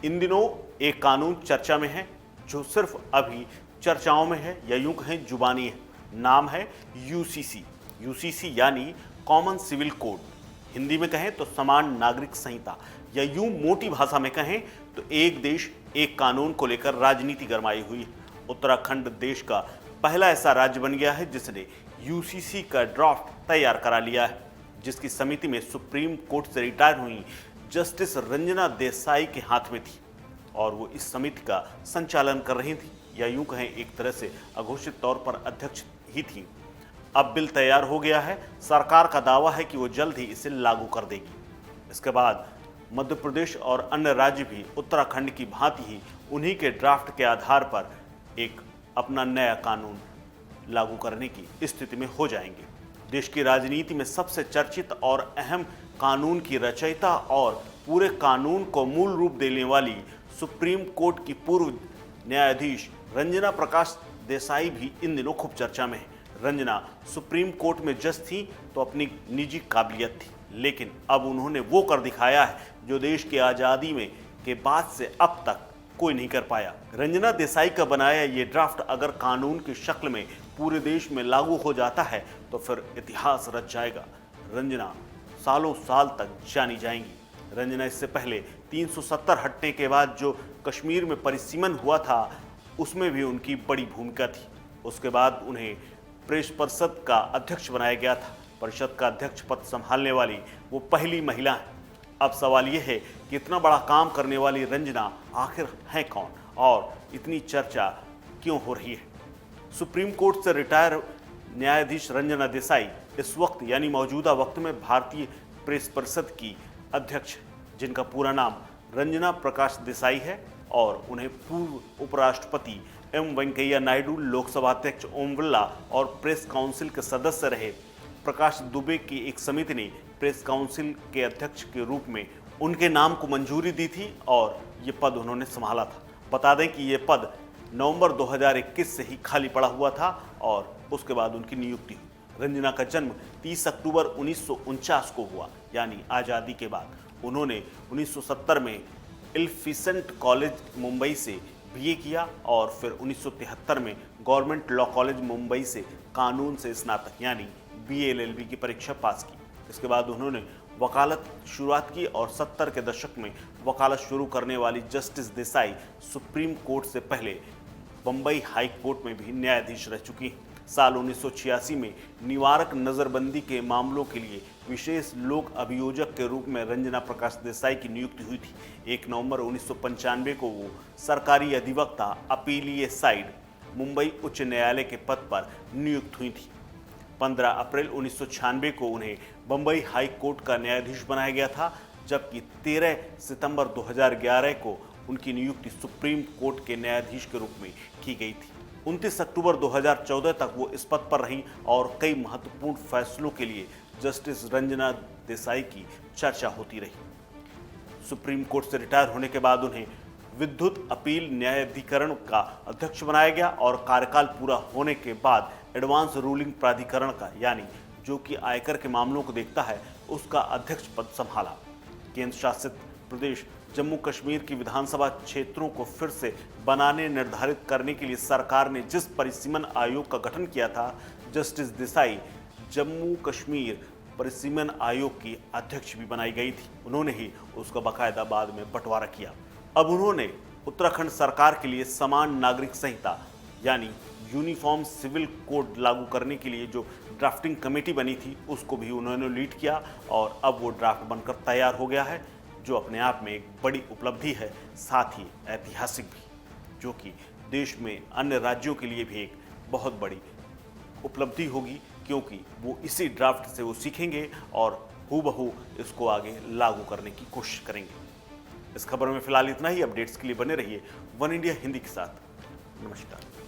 इन दिनों एक कानून चर्चा में है जो सिर्फ अभी चर्चाओं में है या यूं कहें जुबानी है। नाम है यूसीसी। यूसीसी यानी कॉमन सिविल कोड, हिंदी में कहें तो समान नागरिक संहिता, या यूं मोटी भाषा में कहें तो एक देश एक कानून को लेकर राजनीति गरमाई हुई है। उत्तराखंड देश का पहला ऐसा राज्य बन गया है जिसने यूसीसी का ड्राफ्ट तैयार करा लिया है, जिसकी समिति में सुप्रीम कोर्ट से रिटायर हुई जस्टिस रंजना देसाई के हाथ में थी और वो इस समिति का संचालन कर रही थी, या यूं कहें एक तरह से अघोषित तौर पर अध्यक्ष ही थी। अब बिल तैयार हो गया है। सरकार का दावा है कि वो जल्द ही इसे लागू कर देगी। इसके बाद मध्य प्रदेश और अन्य राज्य भी उत्तराखंड की भांति ही उन्हीं के ड्राफ्ट के आधार पर एक अपना नया कानून लागू करने की स्थिति में हो जाएंगे। देश की राजनीति में सबसे चर्चित और अहम कानून की रचयिता और पूरे कानून को मूल रूप देने वाली सुप्रीम कोर्ट की पूर्व न्यायाधीश रंजना प्रकाश देसाई भी इन दिनों खूब चर्चा में है। रंजना सुप्रीम कोर्ट में जज थी तो अपनी निजी काबिलियत थी, लेकिन अब उन्होंने वो कर दिखाया है जो देश की आज़ादी में के बाद से अब तक कोई नहीं कर पाया। रंजना देसाई का बनाया ये ड्राफ्ट अगर कानून की शक्ल में पूरे देश में लागू हो जाता है तो फिर इतिहास रच जाएगा। रंजना सालों साल तक जानी जाएंगी। रंजना इससे पहले 370 हटने के बाद जो कश्मीर में परिसीमन हुआ था उसमें भी उनकी बड़ी भूमिका थी। उसके बाद उन्हें प्रेस परिषद का अध्यक्ष बनाया गया था। परिषद का अध्यक्ष पद संभालने वाली वो पहली महिला है। अब सवाल यह है कि इतना बड़ा काम करने वाली रंजना आखिर है कौन और इतनी चर्चा क्यों हो रही है। सुप्रीम कोर्ट से रिटायर न्यायाधीश रंजना देसाई इस वक्त यानी मौजूदा वक्त में भारतीय प्रेस परिषद की अध्यक्ष, जिनका पूरा नाम रंजना प्रकाश देसाई है, और उन्हें पूर्व उपराष्ट्रपति एम वेंकैया नायडू, लोकसभा अध्यक्ष ओम बिरला और प्रेस काउंसिल के सदस्य रहे प्रकाश दुबे की एक समिति ने प्रेस काउंसिल के अध्यक्ष के रूप में उनके नाम को मंजूरी दी थी और ये पद उन्होंने संभाला था। बता दें कि ये पद नवंबर 2021 से ही खाली पड़ा हुआ था और उसके बाद उनकी नियुक्ति हुई। रंजना का जन्म 30 अक्टूबर 1949 को हुआ, यानी आज़ादी के बाद। उन्होंने 1970 में इल्फिसेंट कॉलेज मुंबई से बीए किया और फिर 1973 में गवर्नमेंट लॉ कॉलेज मुंबई से कानून से स्नातक यानी बीए एलएलबी की परीक्षा पास की। इसके बाद उन्होंने वकालत शुरुआत की और 70 के दशक में वकालत शुरू करने वाली जस्टिस देसाई सुप्रीम कोर्ट से पहले बम्बई हाई कोर्ट में भी न्यायाधीश रह चुकी हैं। साल 1986 में निवारक नज़रबंदी के मामलों के लिए विशेष लोक अभियोजक के रूप में रंजना प्रकाश देसाई की नियुक्ति हुई थी। 1 नवंबर 1995 को वो सरकारी अधिवक्ता अपीलीय साइड मुंबई उच्च न्यायालय के पद पर नियुक्त हुई थी। 15 अप्रैल 1996 को उन्हें बम्बई हाई कोर्ट का न्यायाधीश बनाया गया था, जबकि 13 सितंबर 2011 को उनकी नियुक्ति सुप्रीम कोर्ट के न्यायाधीश के रूप में की गई थी। 29 अक्टूबर 2014 तक वो इस पद पर रहीं और कई महत्वपूर्ण फैसलों के लिए जस्टिस रंजना देसाई की चर्चा होती रही। सुप्रीम कोर्ट से रिटायर होने के बाद उन्हें विद्युत अपील न्यायाधिकरण का अध्यक्ष बनाया गया और कार्यकाल पूरा होने के बाद एडवांस रूलिंग प्राधिकरण का, यानी जो कि आयकर के मामलों को देखता है, उसका अध्यक्ष पद संभाला। केंद्र शासित प्रदेश जम्मू कश्मीर की विधानसभा क्षेत्रों को फिर से बनाने निर्धारित करने के लिए सरकार ने जिस परिसीमन आयोग का गठन किया था, जस्टिस देसाई जम्मू कश्मीर परिसीमन आयोग की अध्यक्ष भी बनाई गई थी। उन्होंने ही उसका बाकायदा बाद में बंटवारा किया। अब उन्होंने उत्तराखंड सरकार के लिए समान नागरिक संहिता यानी यूनिफॉर्म सिविल कोड लागू करने के लिए जो ड्राफ्टिंग कमेटी बनी थी उसको भी उन्होंने लीड किया और अब वो ड्राफ्ट बनकर तैयार हो गया है, जो अपने आप में एक बड़ी उपलब्धि है, साथ ही ऐतिहासिक भी, जो कि देश में अन्य राज्यों के लिए भी एक बहुत बड़ी उपलब्धि होगी, क्योंकि वो इसी ड्राफ्ट से वो सीखेंगे और हूबहू इसको आगे लागू करने की कोशिश करेंगे। इस खबर में फिलहाल इतना ही। अपडेट्स के लिए बने रहिए वन इंडिया हिंदी के साथ। नमस्कार।